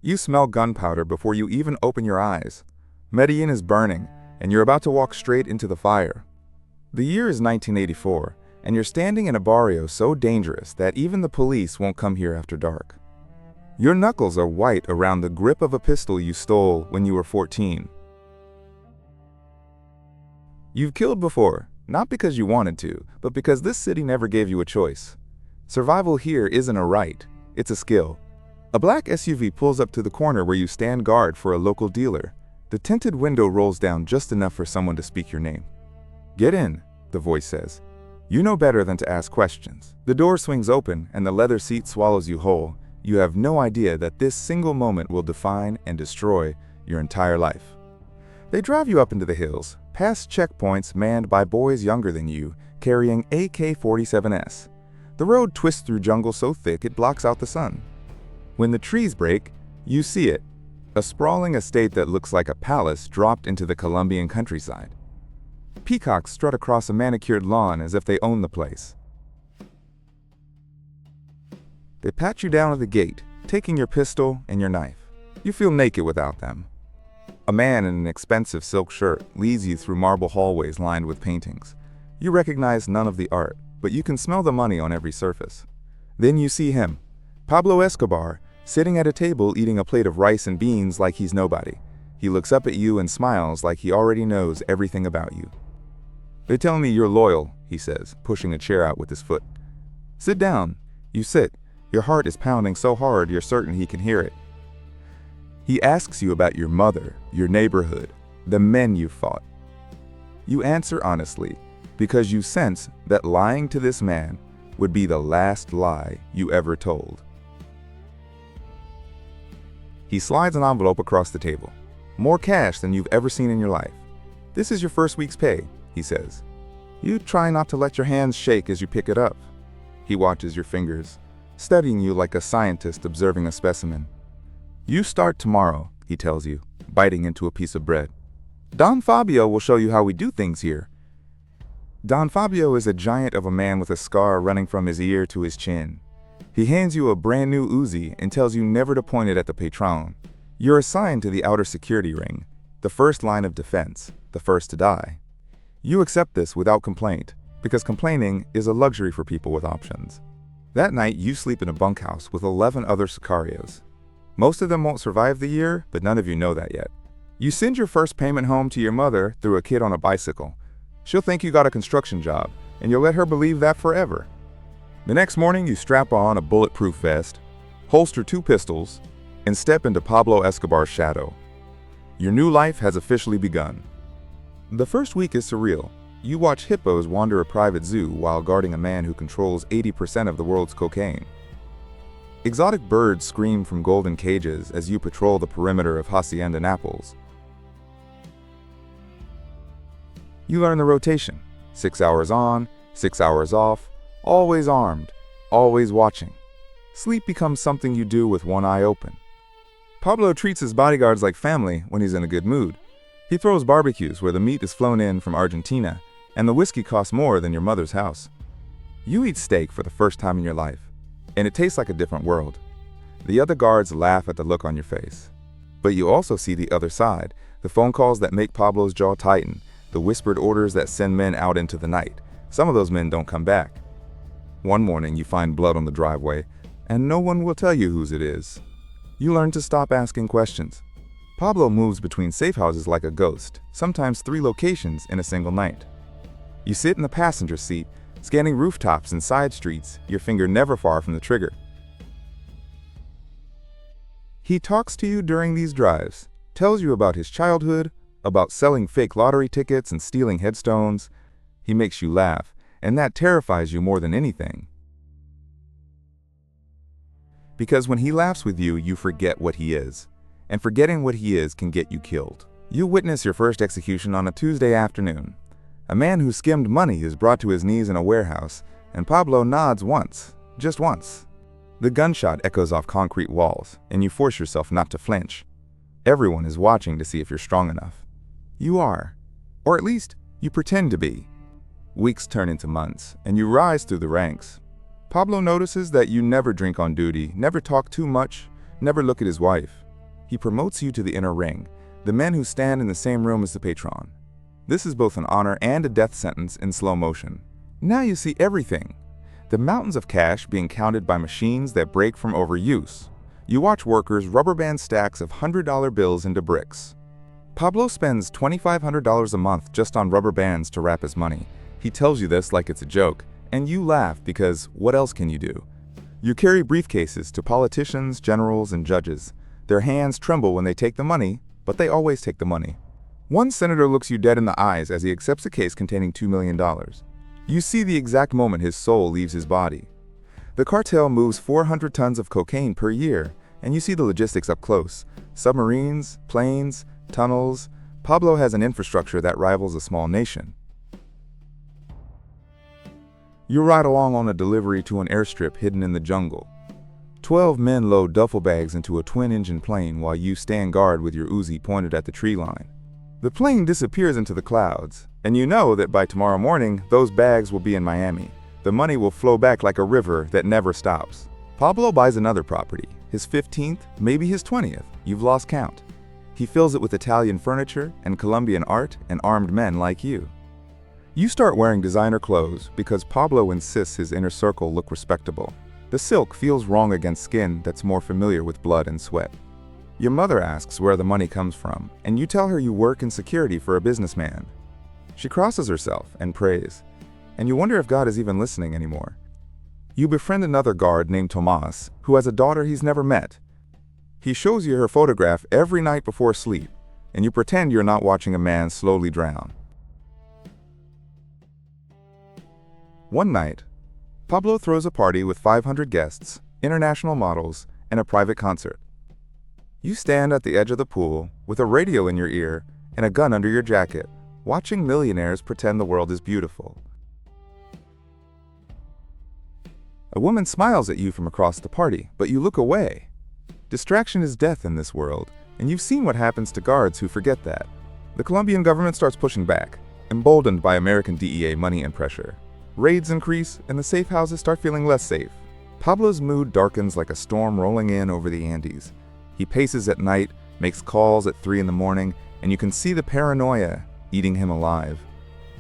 You smell gunpowder before you even open your eyes. Medellín is burning, and you're about to walk straight into the fire. The year is 1984, and you're standing in a barrio so dangerous that even the police won't come here after dark. Your knuckles are white around the grip of a pistol you stole when you were 14. You've killed before, not because you wanted to, but because this city never gave you a choice. Survival here isn't a right, it's a skill. A black SUV pulls up to the corner where you stand guard for a local dealer. The tinted window rolls down just enough for someone to speak your name. "Get in," the voice says. You know better than to ask questions. The door swings open and the leather seat swallows you whole. You have no idea that this single moment will define and destroy your entire life. They drive you up into the hills, past checkpoints manned by boys younger than you, carrying AK-47s. The road twists through jungle so thick it blocks out the sun. When the trees break, you see it. A sprawling estate that looks like a palace dropped into the Colombian countryside. Peacocks strut across a manicured lawn as if they own the place. They pat you down at the gate, taking your pistol and your knife. You feel naked without them. A man in an expensive silk shirt leads you through marble hallways lined with paintings. You recognize none of the art, but you can smell the money on every surface. Then you see him, Pablo Escobar, sitting at a table eating a plate of rice and beans like he's nobody. He looks up at you and smiles like he already knows everything about you. "They tell me you're loyal," he says, pushing a chair out with his foot. "Sit down." You sit. Your heart is pounding so hard you're certain he can hear it. He asks you about your mother, your neighborhood, the men you fought. You answer honestly, because you sense that lying to this man would be the last lie you ever told. He slides an envelope across the table. "More cash than you've ever seen in your life. This is your first week's pay," he says. You try not to let your hands shake as you pick it up. He watches your fingers, studying you like a scientist observing a specimen. "You start tomorrow," he tells you, biting into a piece of bread. "Don Fabio will show you how we do things here." Don Fabio is a giant of a man with a scar running from his ear to his chin. He hands you a brand new Uzi and tells you never to point it at the patron. You're assigned to the outer security ring, the first line of defense, the first to die. You accept this without complaint, because complaining is a luxury for people with options. That night, you sleep in a bunkhouse with 11 other sicarios. Most of them won't survive the year, but none of you know that yet. You send your first payment home to your mother through a kid on a bicycle. She'll think you got a construction job, and you'll let her believe that forever. The next morning, you strap on a bulletproof vest, holster 2 pistols, and step into Pablo Escobar's shadow. Your new life has officially begun. The first week is surreal. You watch hippos wander a private zoo while guarding a man who controls 80% of the world's cocaine. Exotic birds scream from golden cages as you patrol the perimeter of Hacienda Nápoles. You learn the rotation. 6 hours on, 6 hours off, always armed, always watching. Sleep becomes something you do with one eye open. Pablo treats his bodyguards like family when he's in a good mood. He throws barbecues where the meat is flown in from Argentina, and the whiskey costs more than your mother's house. You eat steak for the first time in your life, and it tastes like a different world. The other guards laugh at the look on your face. But you also see the other side, the phone calls that make Pablo's jaw tighten, the whispered orders that send men out into the night. Some of those men don't come back. One morning you find blood on the driveway, and no one will tell you whose it is. You learn to stop asking questions. Pablo moves between safe houses like a ghost, sometimes 3 locations in a single night. You sit in the passenger seat, scanning rooftops and side streets, your finger never far from the trigger. He talks to you during these drives, tells you about his childhood, about selling fake lottery tickets and stealing headstones. He makes you laugh, and that terrifies you more than anything. Because when he laughs with you, you forget what he is. And forgetting what he is can get you killed. You witness your first execution on a Tuesday afternoon. A man who skimmed money is brought to his knees in a warehouse, and Pablo nods once, just once. The gunshot echoes off concrete walls, and you force yourself not to flinch. Everyone is watching to see if you're strong enough. You are. Or at least, you pretend to be. Weeks turn into months, and you rise through the ranks. Pablo notices that you never drink on duty, never talk too much, never look at his wife. He promotes you to the inner ring, the men who stand in the same room as the patron. This is both an honor and a death sentence in slow motion. Now you see everything. The mountains of cash being counted by machines that break from overuse. You watch workers rubber band stacks of $100 bills into bricks. Pablo spends $2,500 a month just on rubber bands to wrap his money. He tells you this like it's a joke, and you laugh because what else can you do? You carry briefcases to politicians, generals, and judges. Their hands tremble when they take the money, but they always take the money. One senator looks you dead in the eyes as he accepts a case containing $2 million. You see the exact moment his soul leaves his body. The cartel moves 400 tons of cocaine per year, and you see the logistics up close. Submarines, planes, tunnels. Pablo has an infrastructure that rivals a small nation. You ride along on a delivery to an airstrip hidden in the jungle. 12 men load duffel bags into a twin-engine plane while you stand guard with your Uzi pointed at the tree line. The plane disappears into the clouds, and you know that by tomorrow morning, those bags will be in Miami. The money will flow back like a river that never stops. Pablo buys another property, his 15th, maybe his 20th, you've lost count. He fills it with Italian furniture and Colombian art and armed men like you. You start wearing designer clothes because Pablo insists his inner circle look respectable. The silk feels wrong against skin that's more familiar with blood and sweat. Your mother asks where the money comes from, and you tell her you work in security for a businessman. She crosses herself and prays, and you wonder if God is even listening anymore. You befriend another guard named Tomas, who has a daughter he's never met. He shows you her photograph every night before sleep, and you pretend you're not watching a man slowly drown. One night, Pablo throws a party with 500 guests, international models, and a private concert. You stand at the edge of the pool with a radio in your ear and a gun under your jacket, watching millionaires pretend the world is beautiful. A woman smiles at you from across the party, but you look away. Distraction is death in this world, and you've seen what happens to guards who forget that. The Colombian government starts pushing back, emboldened by American DEA money and pressure. Raids increase, and the safe houses start feeling less safe. Pablo's mood darkens like a storm rolling in over the Andes. He paces at night, makes calls at 3 in the morning, and you can see the paranoia eating him alive.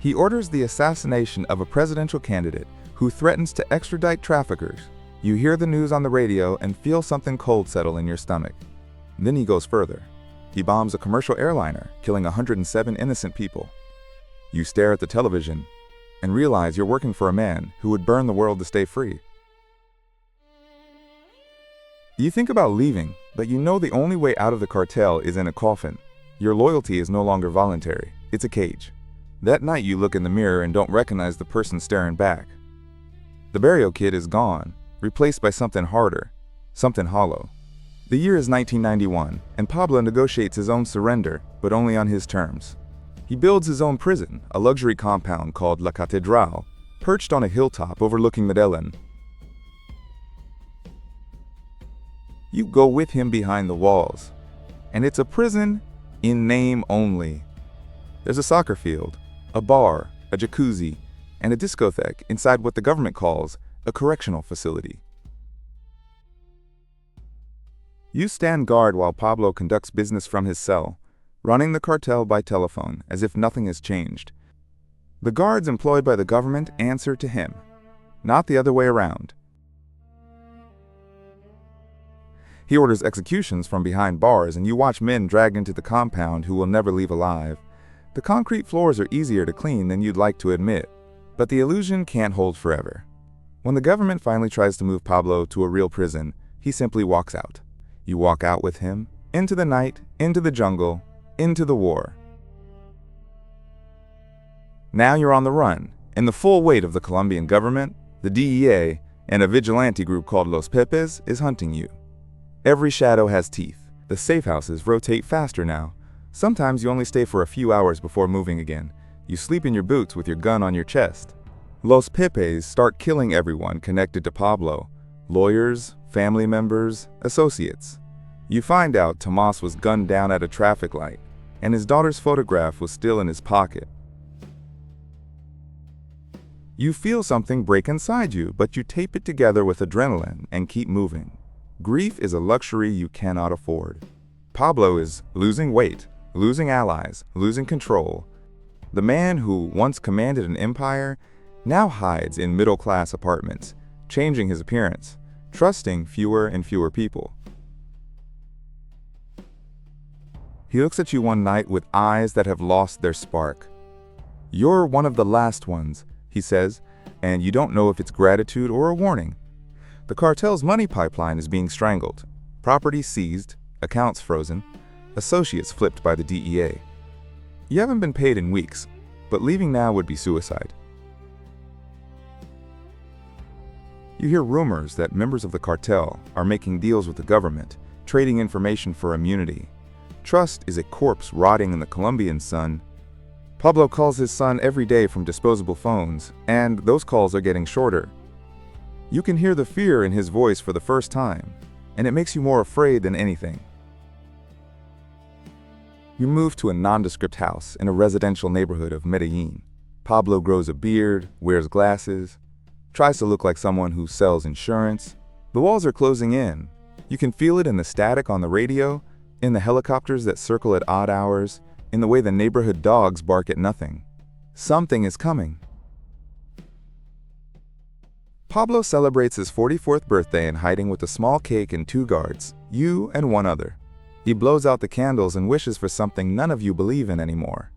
He orders the assassination of a presidential candidate who threatens to extradite traffickers. You hear the news on the radio and feel something cold settle in your stomach. Then he goes further. He bombs a commercial airliner, killing 107 innocent people. You stare at the television and realize you're working for a man who would burn the world to stay free. You think about leaving, but you know the only way out of the cartel is in a coffin. Your loyalty is no longer voluntary, it's a cage. That night you look in the mirror and don't recognize the person staring back. The burial kit is gone, replaced by something harder, something hollow. The year is 1991, and Pablo negotiates his own surrender, but only on his terms. He builds his own prison, a luxury compound called La Catedral, perched on a hilltop overlooking Medellín. You go with him behind the walls, and it's a prison in name only. There's a soccer field, a bar, a jacuzzi, and a discotheque inside what the government calls a correctional facility. You stand guard while Pablo conducts business from his cell, running the cartel by telephone as if nothing has changed. The guards employed by the government answer to him, not the other way around. He orders executions from behind bars, and you watch men dragged into the compound who will never leave alive. The concrete floors are easier to clean than you'd like to admit, but the illusion can't hold forever. When the government finally tries to move Pablo to a real prison, he simply walks out. You walk out with him, into the night, into the jungle, into the war. Now you're on the run, and the full weight of the Colombian government, the DEA, and a vigilante group called Los Pepes is hunting you. Every shadow has teeth. The safe houses rotate faster now. Sometimes you only stay for a few hours before moving again. You sleep in your boots with your gun on your chest. Los Pepes start killing everyone connected to Pablo. Lawyers, family members, associates. You find out Tomas was gunned down at a traffic light, and his daughter's photograph was still in his pocket. You feel something break inside you, but you tape it together with adrenaline and keep moving. Grief is a luxury you cannot afford. Pablo is losing weight, losing allies, losing control. The man who once commanded an empire now hides in middle-class apartments, changing his appearance, trusting fewer and fewer people. He looks at you one night with eyes that have lost their spark. "You're one of the last ones," he says, and you don't know if it's gratitude or a warning. The cartel's money pipeline is being strangled, property seized, accounts frozen, associates flipped by the DEA. You haven't been paid in weeks, but leaving now would be suicide. You hear rumors that members of the cartel are making deals with the government, trading information for immunity. Trust is a corpse rotting in the Colombian sun. Pablo calls his son every day from disposable phones, and those calls are getting shorter. You can hear the fear in his voice for the first time, and it makes you more afraid than anything. You move to a nondescript house in a residential neighborhood of Medellín. Pablo grows a beard, wears glasses, tries to look like someone who sells insurance. The walls are closing in. You can feel it in the static on the radio, in the helicopters that circle at odd hours, in the way the neighborhood dogs bark at nothing. Something is coming. Pablo celebrates his 44th birthday in hiding with a small cake and 2 guards, you and 1 other. He blows out the candles and wishes for something none of you believe in anymore.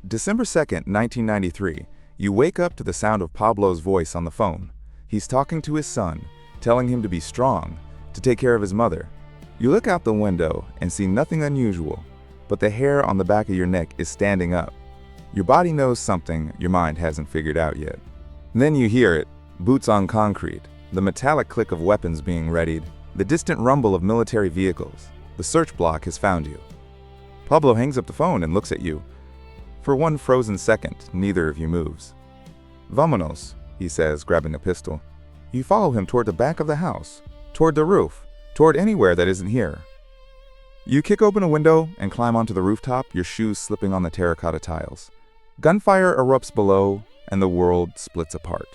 December 2nd, 1993, you wake up to the sound of Pablo's voice on the phone. He's talking to his son, telling him to be strong, to take care of his mother. You look out the window and see nothing unusual, but the hair on the back of your neck is standing up. Your body knows something your mind hasn't figured out yet. Then you hear it, boots on concrete, the metallic click of weapons being readied, the distant rumble of military vehicles. The search block has found you. Pablo hangs up the phone and looks at you. For one frozen second, neither of you moves. "Vámonos," he says, grabbing a pistol. You follow him toward the back of the house, toward the roof, toward anywhere that isn't here. You kick open a window and climb onto the rooftop, your shoes slipping on the terracotta tiles. Gunfire erupts below, and the world splits apart.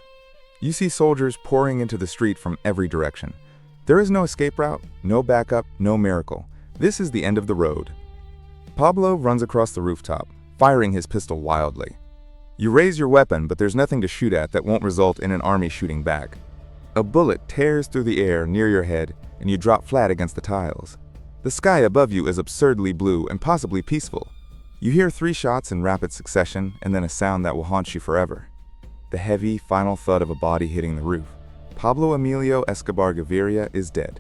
You see soldiers pouring into the street from every direction. There is no escape route, no backup, no miracle. This is the end of the road. Pablo runs across the rooftop, firing his pistol wildly. You raise your weapon, but there's nothing to shoot at that won't result in an army shooting back. A bullet tears through the air near your head, and you drop flat against the tiles. The sky above you is absurdly blue and possibly peaceful. You hear 3 shots in rapid succession, and then a sound that will haunt you forever. The heavy, final thud of a body hitting the roof. Pablo Emilio Escobar Gaviria is dead.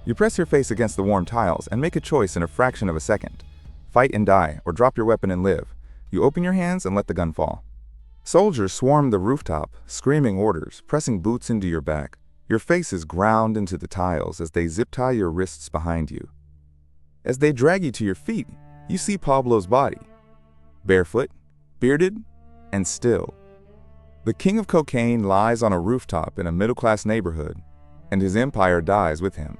You press your face against the warm tiles and make a choice in a fraction of a second. Fight and die, or drop your weapon and live. You open your hands and let the gun fall. Soldiers swarm the rooftop, screaming orders, pressing boots into your back. Your face is ground into the tiles as they zip-tie your wrists behind you. As they drag you to your feet, you see Pablo's body. Barefoot, bearded, and still. The king of cocaine lies on a rooftop in a middle-class neighborhood, and his empire dies with him.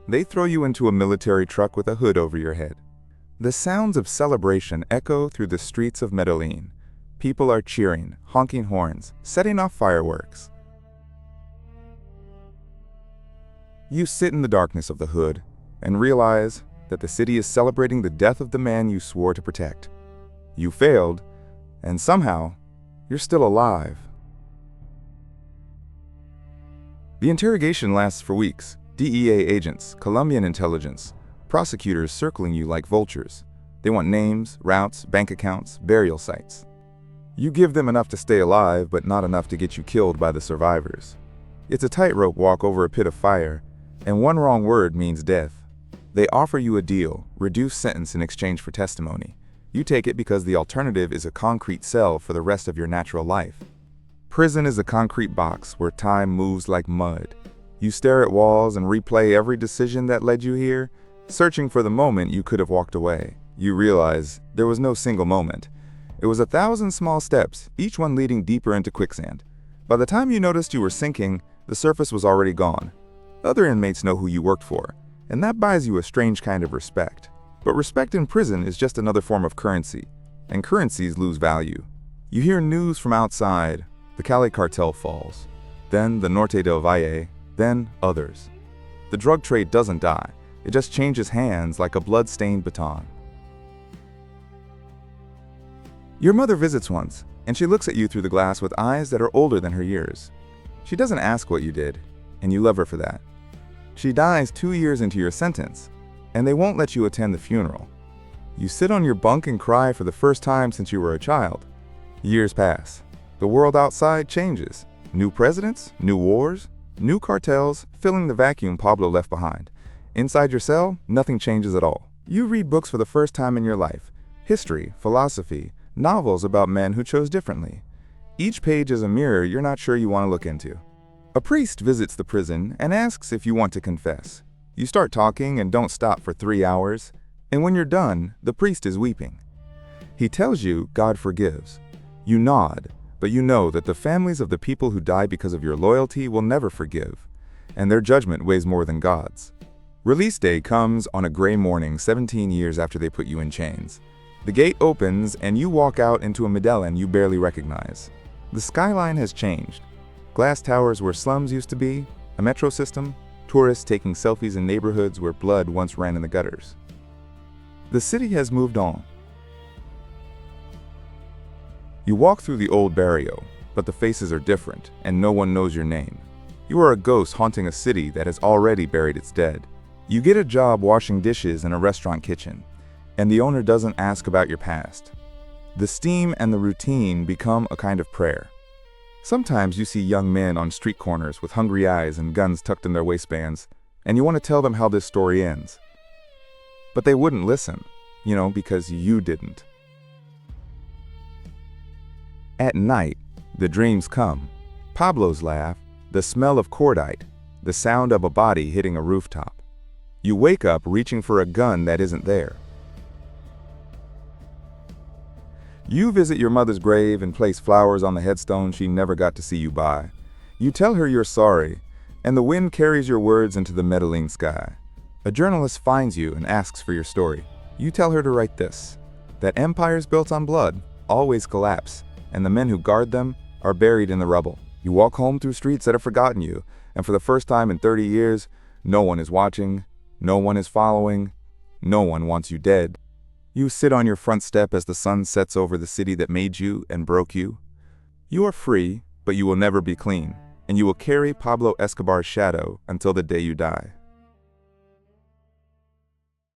They throw you into a military truck with a hood over your head. The sounds of celebration echo through the streets of Medellín. People are cheering, honking horns, setting off fireworks. You sit in the darkness of the hood and realize that the city is celebrating the death of the man you swore to protect. You failed, and somehow, you're still alive. The interrogation lasts for weeks. DEA agents, Colombian intelligence, prosecutors circling you like vultures. They want names, routes, bank accounts, burial sites. You give them enough to stay alive, but not enough to get you killed by the survivors. It's a tightrope walk over a pit of fire, and one wrong word means death. They offer you a deal, reduced sentence in exchange for testimony. You take it because the alternative is a concrete cell for the rest of your natural life. Prison is a concrete box where time moves like mud. You stare at walls and replay every decision that led you here, searching for the moment you could have walked away. You realize there was no single moment. It was 1,000 small steps, each one leading deeper into quicksand. By the time you noticed you were sinking, the surface was already gone. Other inmates know who you worked for, and that buys you a strange kind of respect. But respect in prison is just another form of currency, and currencies lose value. You hear news from outside. The Cali cartel falls, then the Norte del Valle, then others. The drug trade doesn't die. It just changes hands like a blood-stained baton. Your mother visits once, and she looks at you through the glass with eyes that are older than her years. She doesn't ask what you did, and you love her for that. She dies 2 years into your sentence, and they won't let you attend the funeral. You sit on your bunk and cry for the first time since you were a child. Years pass. The world outside changes. New presidents, new wars, new cartels, filling the vacuum Pablo left behind. Inside your cell, nothing changes at all. You read books for the first time in your life. History, philosophy, novels about men who chose differently. Each page is a mirror you're not sure you want to look into. A priest visits the prison and asks if you want to confess. You start talking and don't stop for 3 hours, and when you're done, the priest is weeping. He tells you God forgives. You nod, but you know that the families of the people who die because of your loyalty will never forgive, and their judgment weighs more than God's. Release day comes on a gray morning 17 years after they put you in chains. The gate opens and you walk out into a Medellín you barely recognize. The skyline has changed. Glass towers where slums used to be, a metro system, tourists taking selfies in neighborhoods where blood once ran in the gutters. The city has moved on. You walk through the old barrio, but the faces are different and no one knows your name. You are a ghost haunting a city that has already buried its dead. You get a job washing dishes in a restaurant kitchen, and the owner doesn't ask about your past. The steam and the routine become a kind of prayer. Sometimes you see young men on street corners with hungry eyes and guns tucked in their waistbands, and you want to tell them how this story ends. But they wouldn't listen, because you didn't. At night, the dreams come. Pablo's laugh, the smell of cordite, the sound of a body hitting a rooftop. You wake up reaching for a gun that isn't there. You visit your mother's grave and place flowers on the headstone she never got to see you by. You tell her you're sorry, and the wind carries your words into the Medellín sky. A journalist finds you and asks for your story. You tell her to write this, that empires built on blood always collapse, and the men who guard them are buried in the rubble. You walk home through streets that have forgotten you, and for the first time in 30 years, no one is watching, no one is following, no one wants you dead. You sit on your front step as the sun sets over the city that made you and broke you. You are free, but you will never be clean, and you will carry Pablo Escobar's shadow until the day you die.